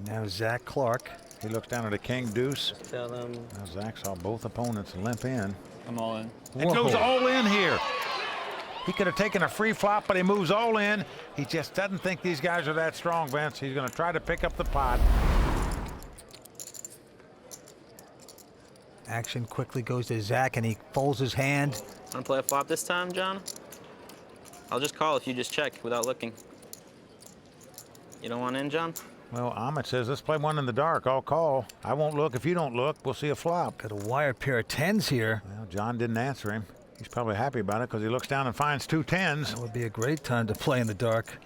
Now Zack Clark. He looks down at a king deuce. Tell them. Now Zack saw both opponents limp in. I'm all in. And goes all in here. He could have taken a free flop, but he moves all in. He just doesn't think these guys are that strong, Vince. He's going to try to pick up the pot. Action quickly goes to Zack, and he folds his hand. Want to play a flop this time, John? I'll just call if you just check without looking. You don't want in, John? Well, Amit says, let's play one in the dark. I'll call. I won't look. If you don't look, we'll see a flop. Got a wired pair of tens here. Well, John didn't answer him. He's probably happy about it because he looks down and finds two tens. That would be a great time to play in the dark.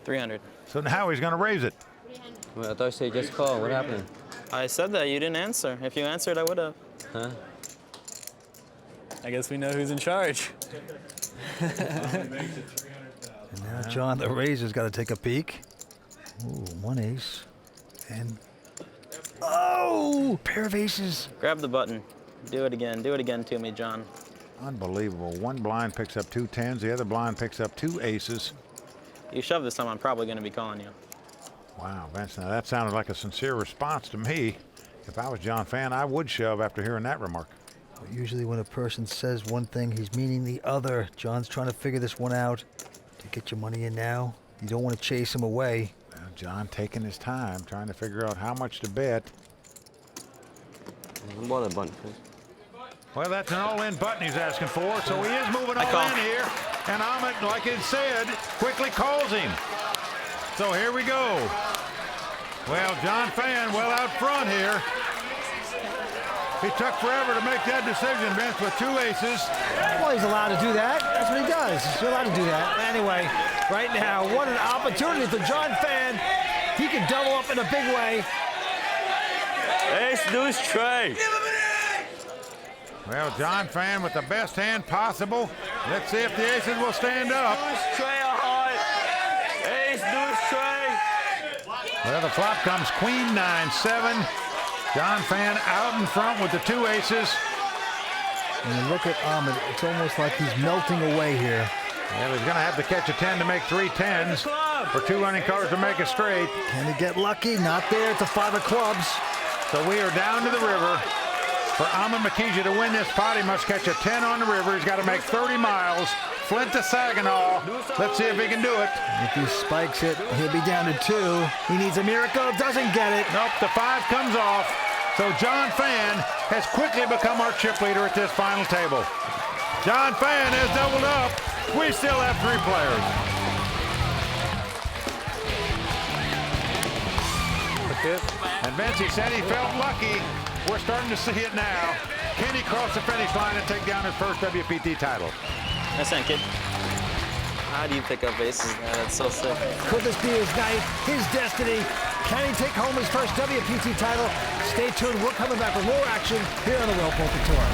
300. So now he's going to raise it. Well, I thought you said just call. What happened? I said that. You didn't answer. If you answered, I would have. Huh? I guess we know who's in charge. And now John, the raiser's got to take a peek. Ooh, one ace. And, oh, pair of aces. Grab the button. Do it again. Do it again to me, John. Unbelievable. One blind picks up two tens. The other blind picks up two aces. You shove this time, I'm probably going to be calling you. Wow, Vince, now that sounded like a sincere response to me. If I was John Phan, I would shove after hearing that remark. Usually when a person says one thing, he's meaning the other. John's trying to figure this one out. To get your money in now, you don't want to chase him away. Well, John taking his time, trying to figure out how much to bet. What a button, please. Well, that's an all-in button he's asking for, so he is moving all call. in here. And Amit, like it said, quickly calls him. So here we go. Well, John Phan well out front here. He took forever to make that decision, Vince, with two aces. Well, he's allowed to do that. That's what he does. He's allowed to do that. Anyway, right now, what an opportunity for John Phan. He can double up in a big way. Ace deuce tray. Well, John Phan with the best hand possible. Let's see if the aces will stand up. Tray a heart. Ace deuce tray. Well, the flop comes queen 9-7. John Phan out in front with the two aces. When you look at Amit, it's almost like he's melting away here. Well, he's going to have to catch a 10 to make three tens, for two running cards to make it straight. Can he get lucky? Not there. It's a five of clubs. So we are down to the river. For Amit Makhija to win this pot, he must catch a 10 on the river. He's got to make 30 miles. Flint to Saginaw. Let's see if he can do it. If he spikes it, he'll be down to two. He needs a miracle. Doesn't get it. Nope, the five comes off. So John Phan has quickly become our chip leader at this final table. John Phan has doubled up. We still have three players. And Vince, he said he felt lucky. We're starting to see it now. Can he cross the finish line and take down his first WPT title? That's it, kid. How do you pick up aces? Man, that's so sick. Could this be his night, his destiny? Can he take home his first WPT title? Stay tuned. We're coming back with more action here on the World Poker Tour.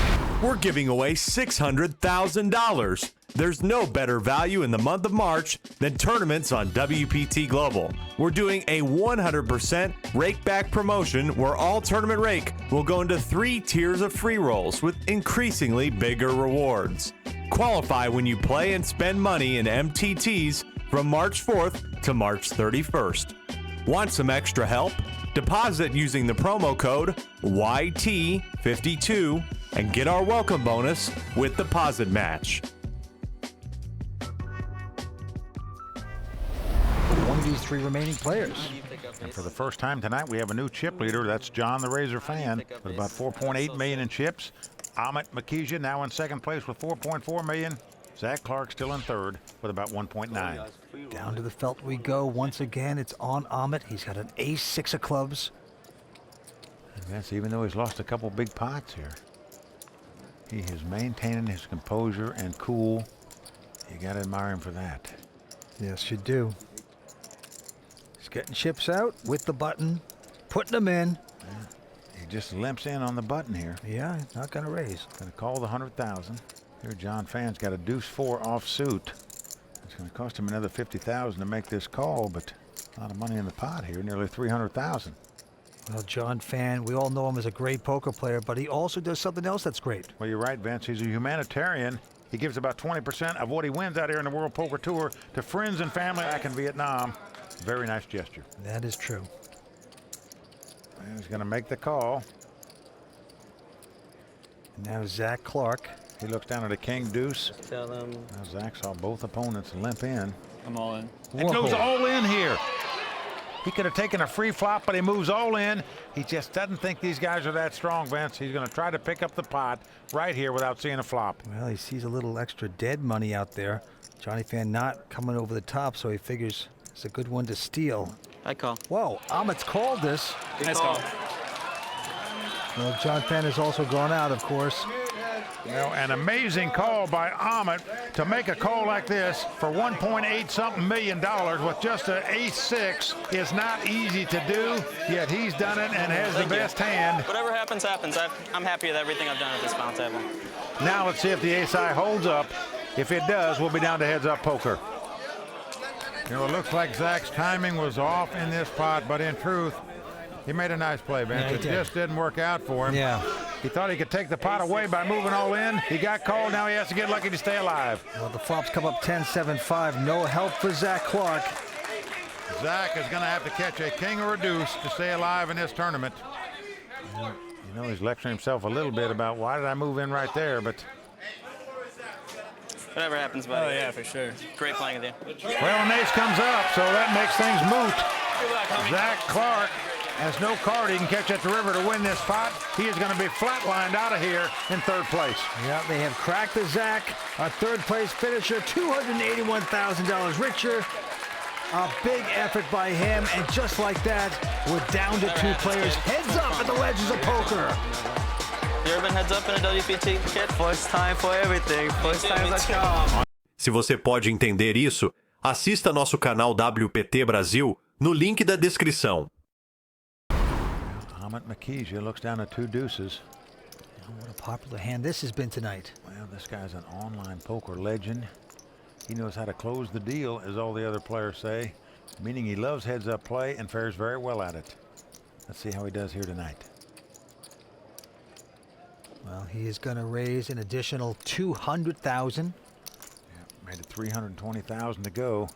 We're giving away $600,000. There's no better value in the month of March than tournaments on WPT Global. We're doing a 100% rake back promotion where all tournament rake will go into 3 tiers of free rolls with increasingly bigger rewards. Qualify when you play and spend money in MTTs from March 4th to March 31st. Want some extra help? Deposit using the promo code YT52 and get our welcome bonus with deposit match. One of these three remaining players. And for the first time tonight, we have a new chip leader. That's John the Razor Phan with about 4.8 million in chips. Amit Makhija now in second place with 4.4 million. Zack Clark still in third with about 1.9. Down to the felt we go. Once again, it's on Amit. He's got an ace, 6 of clubs. And that's even though he's lost a couple big pots here. He is maintaining his composure and cool. You got to admire him for that. Yes, you do. He's getting chips out with the button, putting them in. He just limps in on the button here. Yeah, he's not going to raise. Going to call the 100,000. Here, John Phan's got a deuce 4 offsuit. It's going to cost him another 50,000 to make this call, but a lot of money in the pot here, nearly 300,000. Well, John Phan, we all know him as a great poker player, but he also does something else that's great. Well, you're right, Vince. He's a humanitarian. He gives about 20% of what he wins out here in the World Poker Tour to friends and family back in Vietnam. Very nice gesture. That is true. And he's going to make the call. Now Zack Clark. He looks down at a king deuce. Tell them. Now Zack saw both opponents limp in. I'm all in. And goes all in here. He could have taken a free flop, but he moves all in. He just doesn't think these guys are that strong, Vince. He's going to try to pick up the pot right here without seeing a flop. Well, he sees a little extra dead money out there. Johnny Phan not coming over the top, so he figures it's a good one to steal. I call. Whoa, Amit's called this. Nice call. Well, John Phan has also gone out, of course. Well, an amazing call by Amit to make a call like this for 1.8 something million with just an ace-6 is not easy to do, yet he's done it and has the best hand. Whatever happens, happens. I'm happy with everything I've done at this pound table. Now let's see if the ace-high holds up. If it does, we'll be down to heads-up poker. You know, it looks like Zack's timing was off in this pot, but in truth, he made a nice play, Vince. Yeah, he it did. just didn't work out for him. Yeah. He thought he could take the pot away by moving all in. He got called. Now he has to get lucky to stay alive. Well, the flops come up 10-7-5. No help for Zack Clark. Zack is going to have to catch a king or a deuce to stay alive in this tournament. You know, he's lecturing himself a little bit about why did I move in right there, but Whatever happens, buddy. Oh, yeah, for sure. Great playing with you. well, an ace comes up, so that makes things moot. Zack Clark has no card he can catch at the river to win this pot. He is going to be flatlined out of here in third place. Yeah, they have cracked the Zack. A third place finisher, $281,000 richer. A big effort by him, and just like that, we're down to two players. Heads up at the Legends of Poker. You ever been heads up in a WPT, kid? First time for everything. First time as a charm. Se você pode entender isso, assista nosso canal WPT Brasil no link da descrição. Amit Makhija looks down at two deuces. Oh, what a popular hand this has been tonight. Well, this guy's an online poker legend. He knows how to close the deal, as all the other players say, meaning he loves heads-up play and fares very well at it. Let's see how he does here tonight. Well, he is going to raise an additional $200,000. Yeah, made it $320,000 to go.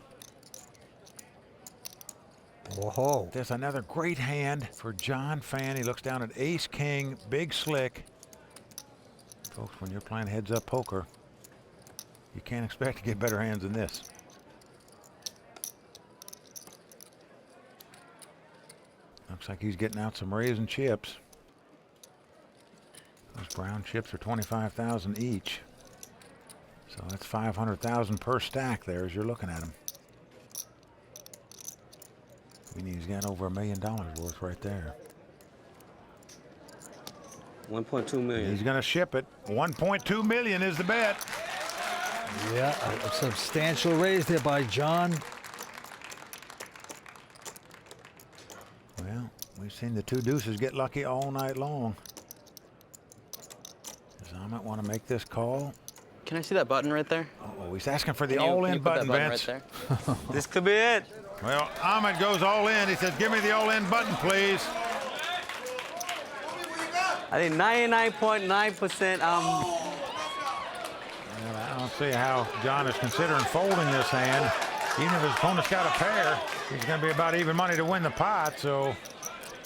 Whoa. There's another great hand for John Phan. He looks down at ace-king, big slick. Folks, when you're playing heads-up poker, you can't expect to get better hands than this. Looks like he's getting out some raising chips. Those brown chips are $25,000 each. So that's $500,000 per stack there as you're looking at them. Meaning he's got over $1 million worth right there. 1.2 million. He's going to ship it. 1.2 million is the bet. Yeah, a substantial raise there by John. Well, we've seen the two deuces get lucky all night long. Does Amit want to make this call? Can I see that button right there? Oh, he's asking for the Can you all-in put that button, Vince. right there? This could be it. Well, Amit goes all in. He says, give me the all-in button, please. I think 99.9%. And I don't see how John is considering folding this hand. Even if his opponent's got a pair, he's going to be about even money to win the pot, so.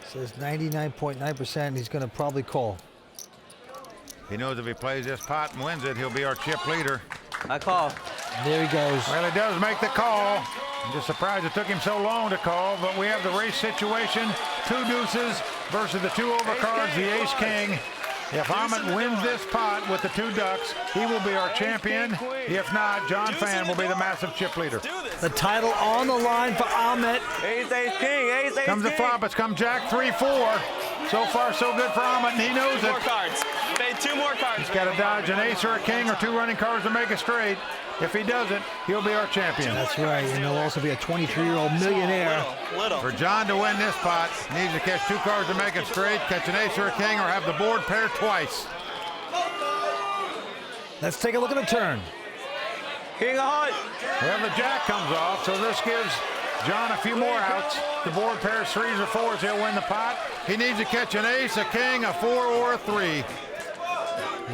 Says 99.9%. He's going to probably call. He knows if he plays this pot and wins it, he'll be our chip leader. I call. There he goes. Well, he does make the call. I'm just surprised it took him so long to call, but we have the race situation. Two deuces versus the two overcards, the ace-king. If Amit wins this pot with the two ducks, he will be our champion. If not, John Phan will be the massive chip leader. The title on the line for Amit. Ace, ace, king. Ace, ace, Comes the king. flop. It's come Jack 3-4. So far, so good for Amit, and he knows More it. cards. Paid two more cards. He's got to dodge an ace or a king or two running cards to make it straight. If he doesn't, he'll be our champion. That's right, and he'll also be a 23-year-old millionaire. Little. For John to win this pot, he needs to catch two cards to make it straight, catch an ace or a king, or have the board pair twice. Let's take a look at the turn. King of heart. Well, the jack comes off, so this gives John a few more outs. The board pairs threes or fours, he'll win the pot. He needs to catch an ace, a king, a four, or a three.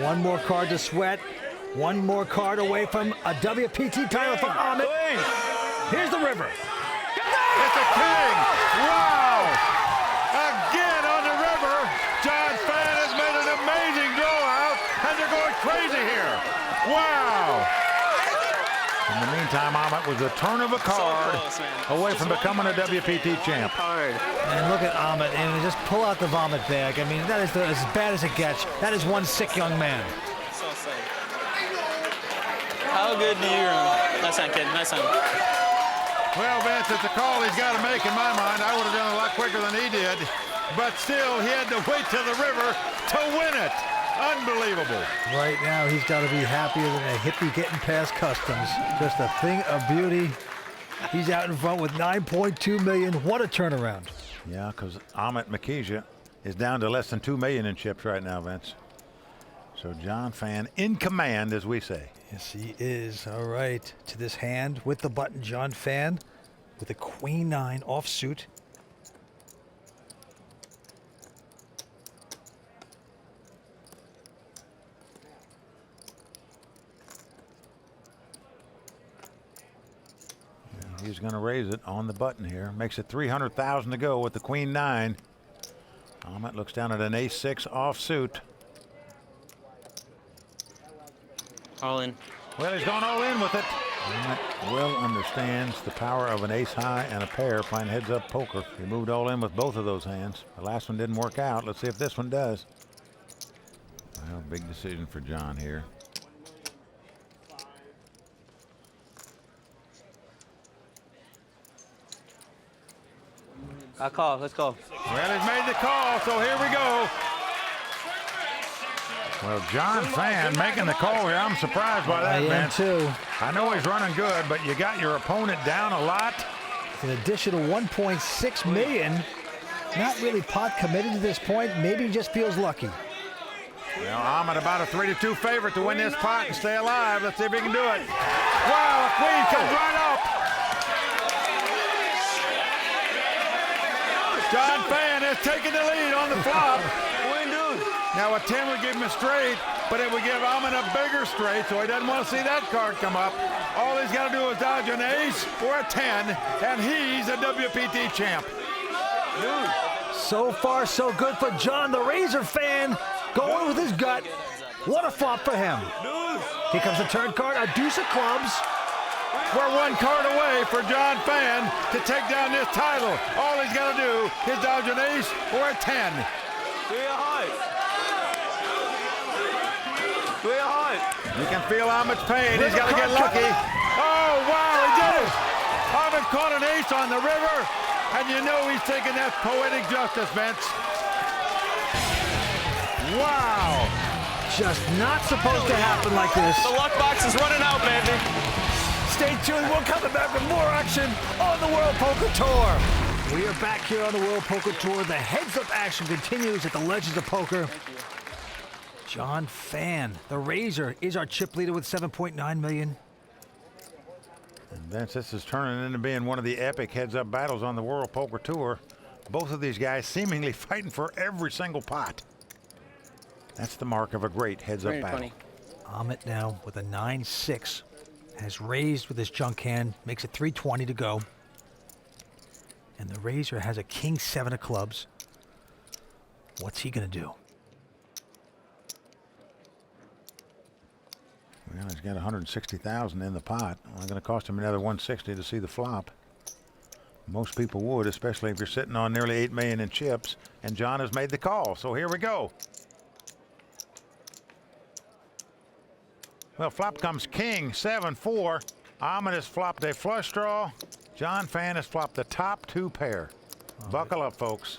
One more card to sweat. One more card away from a WPT title for Amit. Here's the river. It's a king! Wow! Again, time, Amit was a turn of a card away from becoming a WPT champ. And look at Amit, and just pull out the vomit bag. I mean, that is as bad as it gets. That is one sick young man. How good do you remember? Nice time, kid. Nice time. Well, Vince, it's a call he's got to make in my mind. I would have done it a lot quicker than he did. But still, he had to wait till the river to win it. Unbelievable. Right now, he's got to be happier than a hippie getting past customs. Just a thing of beauty. He's out in front with $9.2 million. What a turnaround. Yeah, because Amit Makhija is down to less than $2 million in chips right now, Vince. So John Phan in command, as we say. Yes, he is. All right. To this hand with the button, John Phan with a Queen 9 offsuit. He's going to raise it on the button here. Makes it 300,000 to go with the Queen 9. Amit looks down at an Ace-6 offsuit. All in. Well, he's gone all in with it. Amit well understands the power of an ace-high and a pair playing heads-up poker. He moved all in with both of those hands. The last one didn't work out. Let's see if this one does. Well, big decision for John here. I call. Let's go. Well, he's made the call, so here we go. Well, John Phan making the call here. I'm surprised by that, man. too. I know he's running good, but you got your opponent down a lot. An additional $1.6 million. Not really pot committed to this point. Maybe he just feels lucky. Well, I'm at about a 3-2 favorite to win this pot and stay alive. Let's see if he can do it. Wow, a queen comes right up. John Phan has taken the lead on the flop. Now a 10 would give him a straight, but it would give Amit a bigger straight, so he doesn't want to see that card come up. All he's got to do is dodge an ace or a 10, and he's a WPT champ. So far, so good for John, the Razor fan, going with his gut. What a flop for him. Here comes the turn card, a deuce of clubs. We're one card away for John Phan to take down this title. All he's got to do is dodge an ace or a 10. You can feel Amit's pain. He's got to get lucky. Oh, wow, he did it. Amit caught an ace on the river, and you know he's taking that poetic justice, Vince. Wow. Just not supposed to happen like this. The luck box is running out, baby. Stay tuned. We'll come back with more action on the World Poker Tour. We are back here on the World Poker Tour. The heads-up action continues at the Legends of Poker. John Phan, the Razor, is our chip leader with $7.9 million. And Vince, this is turning into being one of the epic heads-up battles on the World Poker Tour. Both of these guys seemingly fighting for every single pot. That's the mark of a great heads-up battle. Amit now with a 9-6 has raised with his junk hand, makes it 320 to go. And the Razor has a King 7 of clubs. What's he gonna do? Well, he's got 160,000 in the pot. Only going to cost him another 160 to see the flop. Most people would, especially if you're sitting on nearly 8 million in chips. And John has made the call. So here we go. Well, flop comes King 7-4. Amit has flopped a flush draw. John Phan has flopped the top 2 pair. Buckle up, folks.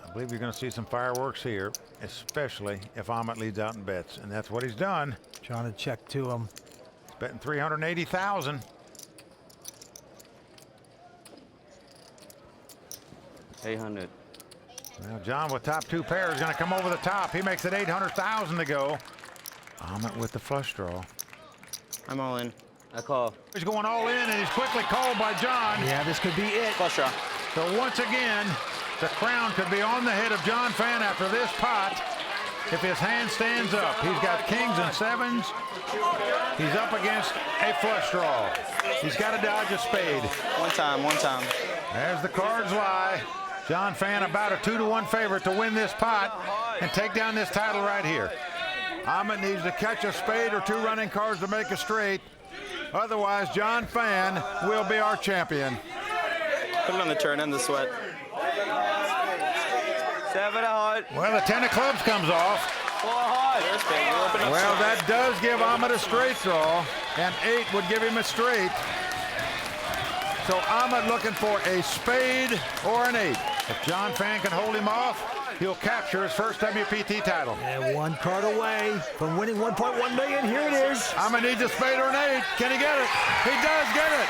I believe you're going to see some fireworks here, especially if Amit leads out in bets, and that's what he's done. Trying to check to him. He's betting 380,000. 800. Well, John with top 2 pairs is going to come over the top. He makes it 800,000 to go. Amit with the flush draw. I'm all in. I call. He's going all in, and he's quickly called by John. Yeah, this could be it. Flush draw. So once again, the crown could be on the head of John Phan after this pot if his hand stands up. He's got kings and 7s. He's up against a flush draw. He's got to dodge a spade. One time. As the cards lie, John Phan about a 2-1 favorite to win this pot and take down this title right here. Amit needs to catch a spade or 2 running cards to make a straight. Otherwise, John Phan will be our champion. Put it on the turn and the sweat. 7 hard. Well, the 10 of clubs comes off. 4 hard. Well, that does give Amit a straight draw, and 8 would give him a straight. So Amit looking for a spade or an 8. If John Phan can hold him off, he'll capture his first WPT title. And 1 card away from winning $1.1 million. Here it is. Amit needs a spade or an 8. Can he get it? He does get it.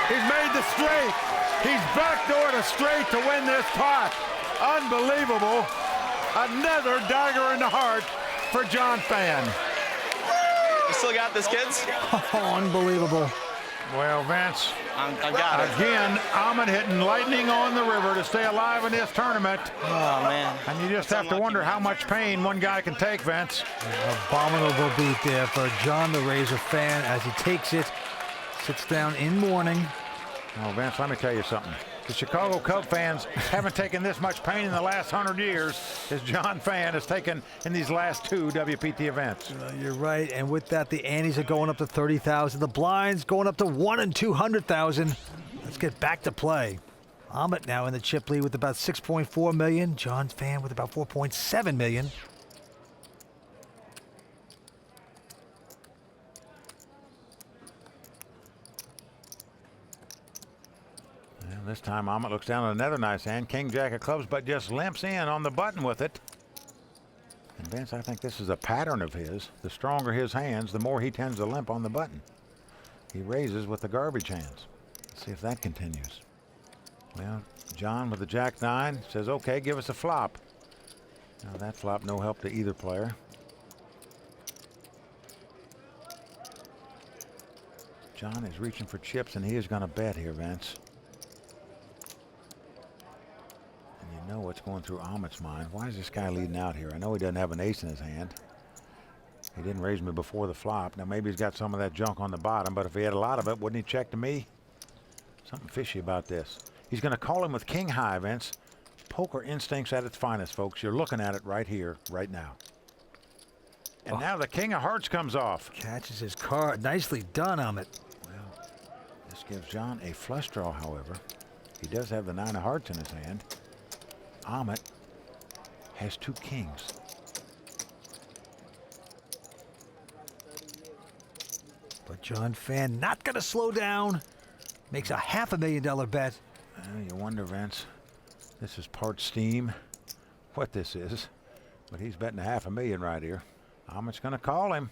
He's made the straight. He's backdoored a straight to win this pot. Unbelievable. Another dagger in the heart for John Phan. You still got this, kids? Oh, unbelievable. Well, Vince, I got it. again, Amit hitting lightning on the river to stay alive in this tournament. Oh, man. And you just have to wonder how much pain one guy can take, Vince. Abominable beat there for John the Razor Phan as he takes it, sits down in mourning. Oh, Vince, let me tell you something. The Chicago Cub fans haven't taken this much pain in the last 100 years as John Phan has taken in these last 2 WPT events. You're right, and with that, the antes are going up to 30,000. The blinds going up to 1 in 200,000. Let's get back to play. Amit now in the chip lead with about 6.4 million. John Phan with about 4.7 million. This time Amit looks down at another nice hand, King Jack of clubs, but just limps in on the button with it. And Vince, I think this is a pattern of his. The stronger his hands, the more he tends to limp on the button. He raises with the garbage hands. Let's see if that continues. Well, John with the Jack-9 says, okay, give us a flop. Now that flop, no help to either player. John is reaching for chips, and he is going to bet here, Vince. You know what's going through Amit's mind. Why is this guy leading out here? I know he doesn't have an ace in his hand. He didn't raise me before the flop. Now maybe he's got some of that junk on the bottom, but if he had a lot of it, wouldn't he check to me? Something fishy about this. He's going to call him with king high, Vince. Poker instincts at its finest, folks. You're looking at it right here, right now. And now the king of hearts comes off. Catches his card. Nicely done, Amit. Well, this gives John a flush draw, however. He does have the 9 of hearts in his hand. Amit has 2 kings. But John Phan not going to slow down. Makes a $500,000 bet. You wonder, Vince, this is part steam, what this is. But he's betting $500,000 right here. Amit's going to call him.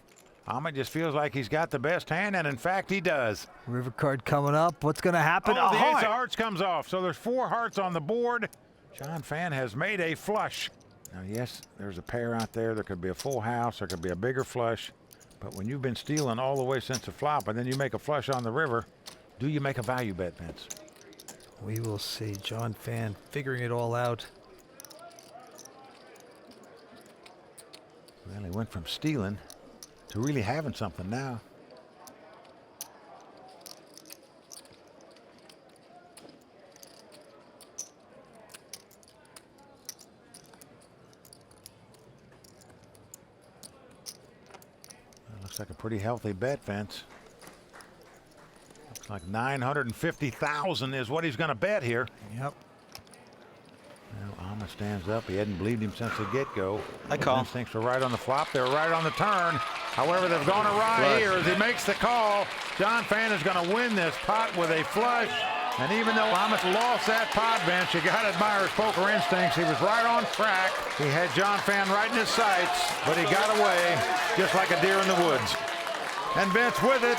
Amit just feels like he's got the best hand, and in fact, he does. River card coming up. What's going to happen? Oh, the ace of hearts comes off. So there's 4 hearts on the board. John Phan has made a flush. Now, yes, there's a pair out there. There could be a full house. There could be a bigger flush. But when you've been stealing all the way since the flop and then you make a flush on the river, do you make a value bet, Vince? We will see. John Phan figuring it all out. Well, he went from stealing to really having something now. Looks like a pretty healthy bet, Vince. Looks like 950,000 is what he's going to bet here. Yep. Well, Amit stands up. He hadn't believed him since the get-go. I call. Instincts were right on the flop. They were right on the turn. However, they've gone awry here as he makes the call. John Phan is going to win this pot with a flush. And even though Amit lost that pot, Vince, you got to admire his poker instincts. He was right on track. He had John Phan right in his sights, but he got away just like a deer in the woods. And Vince with it.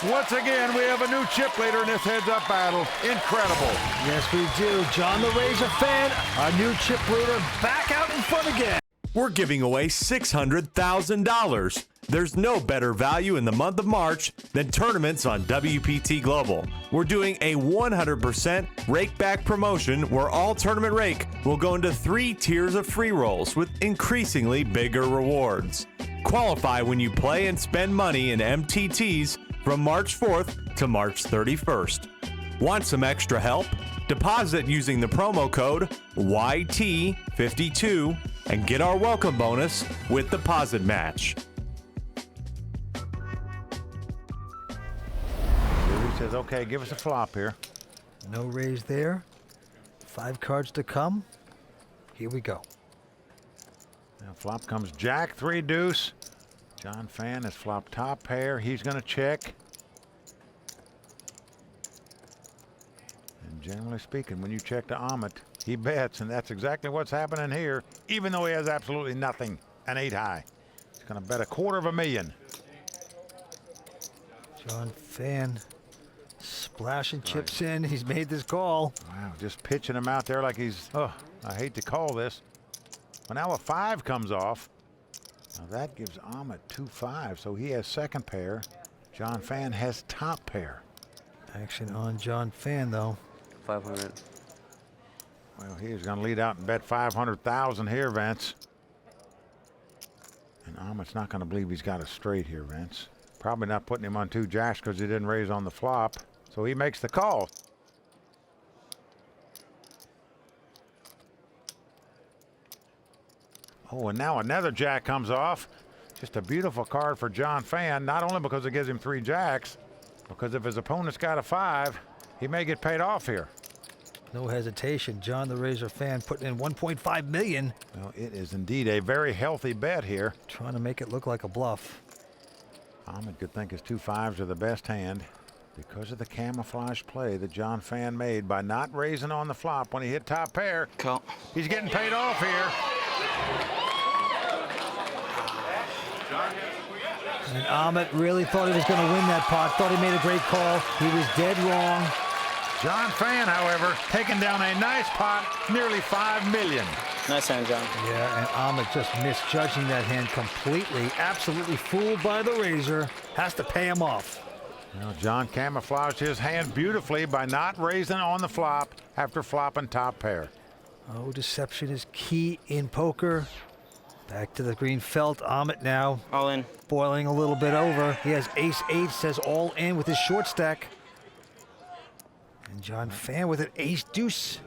Once again, we have a new chip leader in this heads-up battle. Incredible. Yes, we do. John the Razor Phan, our new chip leader, back out in front again. We're giving away $600,000. There's no better value in the month of March than tournaments on WPT Global. We're doing a 100% rake back promotion where all tournament rake will go into 3 tiers of free rolls with increasingly bigger rewards. Qualify when you play and spend money in MTTs from March 4th to March 31st. Want some extra help? Deposit using the promo code YT52 and get our welcome bonus with deposit match. says, okay, give us a flop here. No raise there. 5 cards to come. Here we go. Now flop comes Jack 3 deuce. John Phan has flopped top pair. He's going to check. And generally speaking, when you check to Amit, he bets, and that's exactly what's happening here, even though he has absolutely nothing, an 8 high. He's going to bet $250,000. John Phan splashing chips in. He's made this call. Wow, just pitching him out there like he's, oh, I hate to call this. Well, now a 5 comes off. Now that gives Amit 2-5, so he has second pair. John Phan has top pair. Action on John Phan, though. 500. Well, he is going to lead out and bet 500,000 here, Vince. And Amit's not going to believe he's got a straight here, Vince. Probably not putting him on 2 jacks because he didn't raise on the flop. So he makes the call. Oh, and now another jack comes off. Just a beautiful card for John Phan, not only because it gives him 3 jacks, because if his opponent's got a 5, he may get paid off here. No hesitation. John the Razor Phan putting in $1.5 million. Well, it is indeed a very healthy bet here. Trying to make it look like a bluff. Amit could think his 2 5s are the best hand because of the camouflage play that John Phan made by not raising on the flop when he hit top pair. Call. He's getting paid off here. And Amit really thought he was going to win that pot. Thought he made a great call. He was dead wrong. John Phan, however, taking down a nice pot, nearly $5 million. Nice hand, John. Yeah, and Amit just misjudging that hand completely. Absolutely fooled by the razor. Has to pay him off. Well, John camouflaged his hand beautifully by not raising on the flop after flopping top pair. Oh, deception is key in poker. Back to the green felt. Amit now All in. boiling a little bit over. He has ace-8, says all in with his short stack. And John Phan with an ace-deuce.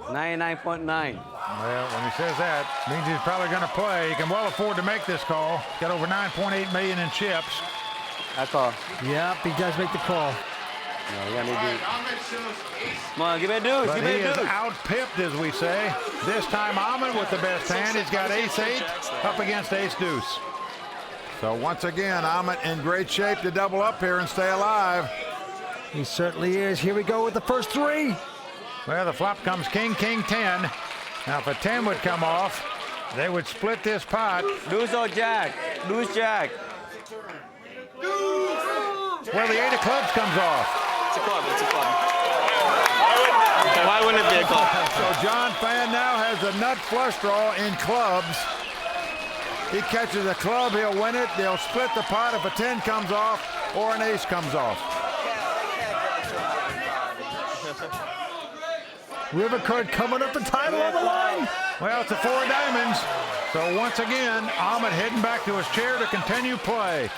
99.9. Well, when he says that, means he's probably going to play. He can well afford to make this call. He's got over $9.8 million in chips. I call. Yep, he does make the call. No, you got me beat. Come on, give me a deuce. But Give he me a is deuce. out-pipped, as we say. This time, Amit with the best hand. He's got ace-8 up against ace-deuce. So once again, Amit in great shape to double up here and stay alive. He certainly is. Here we go with the first 3. Well, the flop comes king, king, 10. Now, if a 10 would come off, they would split this pot. Deuce or jack. Deuce, jack. Well, the 8 of clubs comes off. It's a club. It's a club. Why wouldn't it be a club? So John Phan now has a nut flush draw in clubs. He catches a club, he'll win it. They'll split the pot if a 10 comes off or an ace comes off. River card coming up, the title on the line. Well, it's a 4 of diamonds. So once again, Amit heading back to his chair to continue play.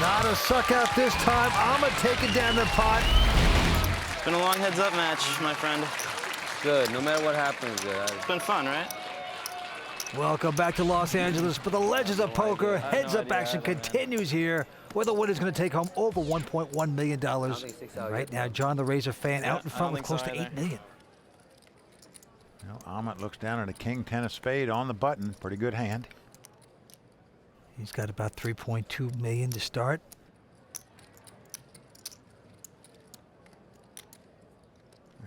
Not a suck out this time. Amit taking down the pot. It's been a long heads-up match, my friend. Good. No matter what happens, It's been fun, right? Welcome back to Los Angeles for the Legends of Poker. Heads-up action continues here, where the winner's going to take home over $1.1 million. Right now, John the Razor Phan out in front with close to $8 million. Well, Amit looks down at a king 10 of spade on the button. Pretty good hand. He's got about $3.2 million to start.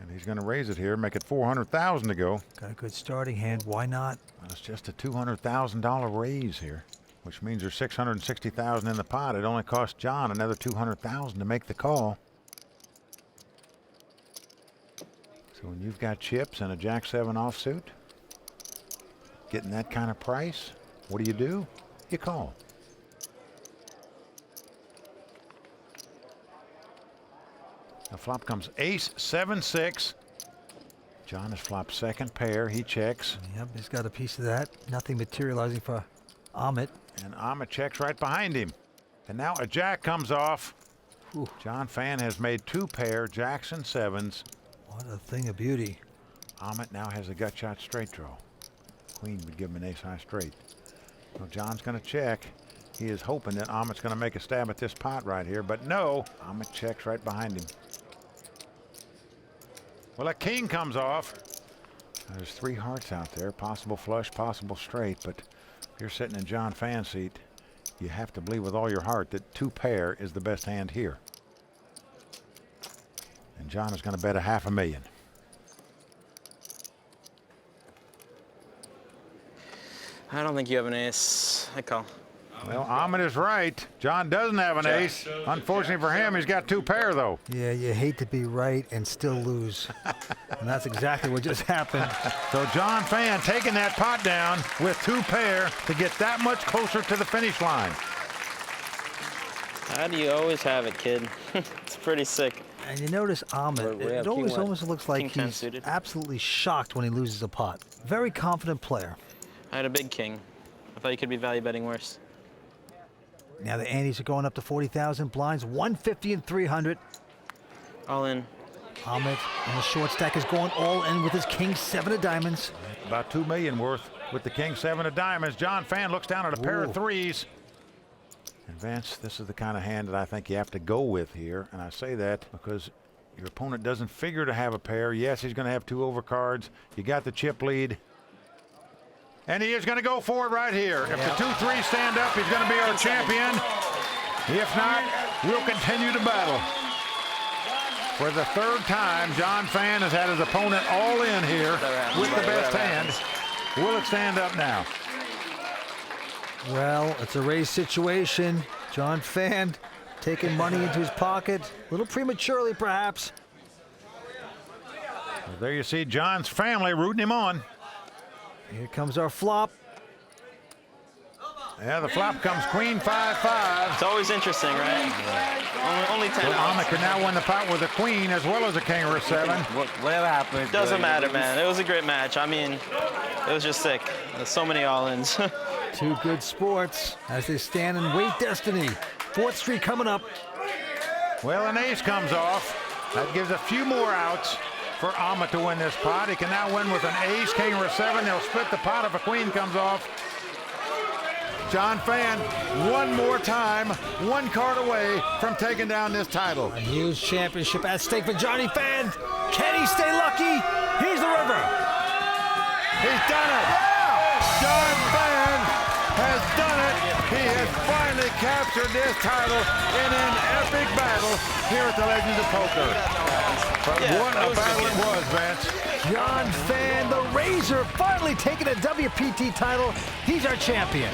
And he's going to raise it here, make it $400,000 to go. Got a good starting hand. Why not? Well, it's just a $200,000 raise here, which means there's $660,000 in the pot. It only cost John another $200,000 to make the call. So when you've got chips and a Jack 7 offsuit, getting that kind of price, what do? You call. The flop comes ace 7-6. John has flopped second pair. He checks. Yep, he's got a piece of that. Nothing materializing for Amit. And Amit checks right behind him. And now a jack comes off. Whew. John Phan has made 2 pair, jacks and 7s. What a thing of beauty. Amit now has a gut shot straight draw. Queen would give him an ace high straight. So John's going to check. He is hoping that Amit's going to make a stab at this pot right here, but no. Amit checks right behind him. Well, a king comes off. There's 3 hearts out there. Possible flush, possible straight, but if you're sitting in John Phan's seat, you have to believe with all your heart that 2 pair is the best hand here. And John is going to bet $500,000. I don't think you have an ace. I call. Well, Amit is right. John doesn't have an ace. Unfortunately for him, he's got 2 pair, though. Yeah, you hate to be right and still lose. And that's exactly what just happened. So John Phan taking that pot down with 2 pair to get that much closer to the finish line. How do you always have it, kid? It's pretty sick. And you notice Amit, it always almost looks like King 10 he's suited. absolutely shocked when he loses a pot. Very confident player. I had a big king. I thought you could be value betting worse. Now the antes are going up to 40,000 blinds, 150 and 300. All in. Amit on the short stack is going all in with his king 7 of diamonds. About $2 million worth with the king 7 of diamonds. John Phan looks down at a pair of 3s. And Vance, this is the kind of hand that I think you have to go with here. And I say that because your opponent doesn't figure to have a pair. Yes, he's going to have 2 overcards. You got the chip lead. And he is going to go for it right here. If the 2-3 stand up, he's going to be our champion. If not, we'll continue to battle. For the 3rd time, John Phan has had his opponent all in here with the best hand. Will it stand up now? Well, it's a race situation. John Phan taking money into his pocket, a little prematurely perhaps. Well, there you see John's family rooting him on. Here comes our flop. Yeah, the flop comes queen 5-5. It's always interesting, right? Only 10 So outs. Amit can now win the pot with a queen as well as a king or a 7. Whatever happens. Doesn't matter, man. It was a great match. I mean, it was just sick. There's so many all-ins. 2 good sports as they stand and wait destiny. 4th Street coming up. Well, an ace comes off. That gives a few more outs for Amit to win this pot. He can now win with an ace, king, or a 7. They'll split the pot if a queen comes off. John Phan, one more time, 1 card away from taking down this title. A huge championship at stake for Johnny Phan. Can he stay lucky? Here's the river. He's done it. John Phan has done it. He has finally captured this title in an epic battle here at the Legends of Poker. But what a battle it was, Vance. John Phan, the Razor, finally taking a WPT title. He's our champion.